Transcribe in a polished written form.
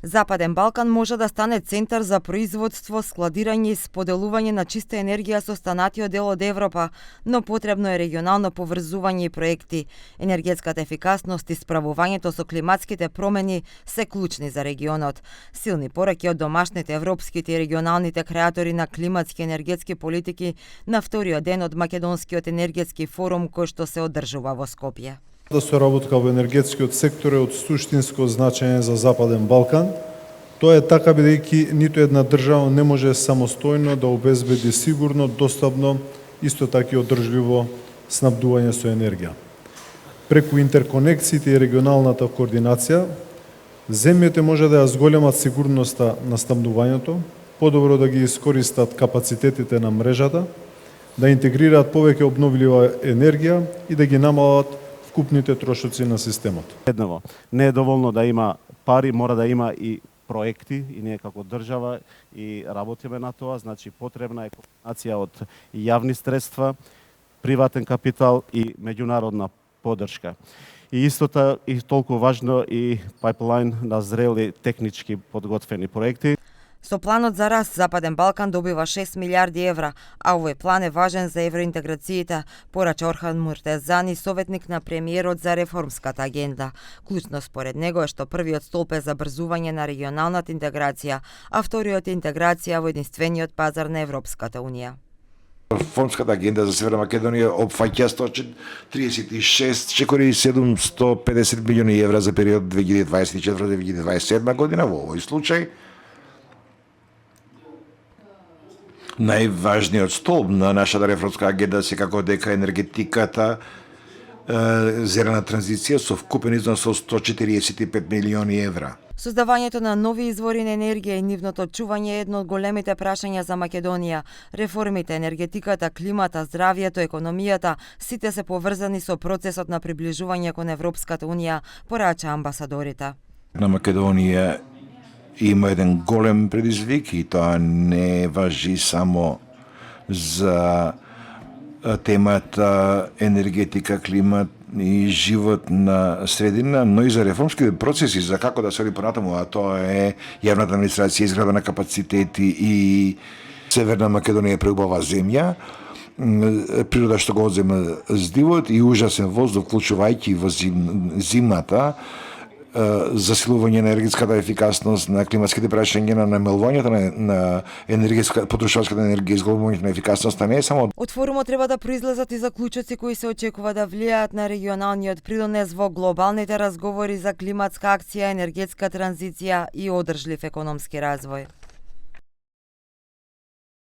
Западен Балкан може да стане центар за производство, складирање и споделување на чиста енергија со останатиот дел од Европа, но потребно е регионално поврзување и проекти. Енергетската ефикасност и справувањето со климатските промени се клучни за регионот. Силни пораки од домашните, европските и регионалните креатори на климатски енергетски политики на вториот ден од Македонскиот енергетски форум кој што се одржува во Скопје. Да соработка во енергетскиот сектор е од суштинско значење за Западен Балкан. Тоа е така бидејќи ниту една држава не може самостојно да обезбеди сигурно, достапно, исто така и одржливо снабдување со енергија. Преку интерконекциите и регионалната координација, земјите може да ја зголемат сигурноста на снабдувањето, подобро да ги искористат капацитетите на мрежата, да интегрираат повеќе обновлива енергија и да ги намалат вкупните трошоци на системот. Едново, не е доволно да има пари, мора да има и проекти, и ние како држава и работиме на тоа, значи потребна е комбинација од јавни средства, приватен капитал и меѓународна поддршка. И истото и толку важно и пайплайн на зрели технички подготвени проекти. Со планот за раст, Западен Балкан добива 6 милиарди евра, а овој план е важен за евроинтеграциите, порача Орхан Муртезани, советник на премиерот за реформската агенда. Клучно според него е што првиот столб е забрзување на регионалната интеграција, а вториот е интеграција во единствениот пазар на Европската унија. Реформската агенда за Северна Македонија опфаќа 136,750 милиони евра за период 2024-2027 година. Во овој случај најважниот столб на нашата реформска агенда секако дека енергетиката, зелена транзиција со вкупен износ од 145 милиони евра. Создавањето на нови извори на енергија и нивното чување е едно од големите прашања за Македонија. Реформите, енергетиката, климата, здравјето, економијата, сите се поврзани со процесот на приближување кон Европската унија, порача амбасадорите. На Македонија има еден голем предизвик и тоа не важи само за темата енергетика, климат и живот на средина, но и за реформските процеси, за како да се оди понатаму, а тоа е јавната администрација, изграда на капацитети и Северна Македонија е преубава земја, природа што го одзема здивот и ужасен воздух, вклучувајќи во зимата, засилување на енергетската ефикасност, на климатските прашања, на намалувањето на потрошувачката енергија, изголемувањето на ефикасноста не е само. Од форумот треба да произлезат и заклучоци кои се очекува да влијаат на регионалниот придонес во глобалните разговори за климатска акција, енергетска транзиција и одржлив економски развој.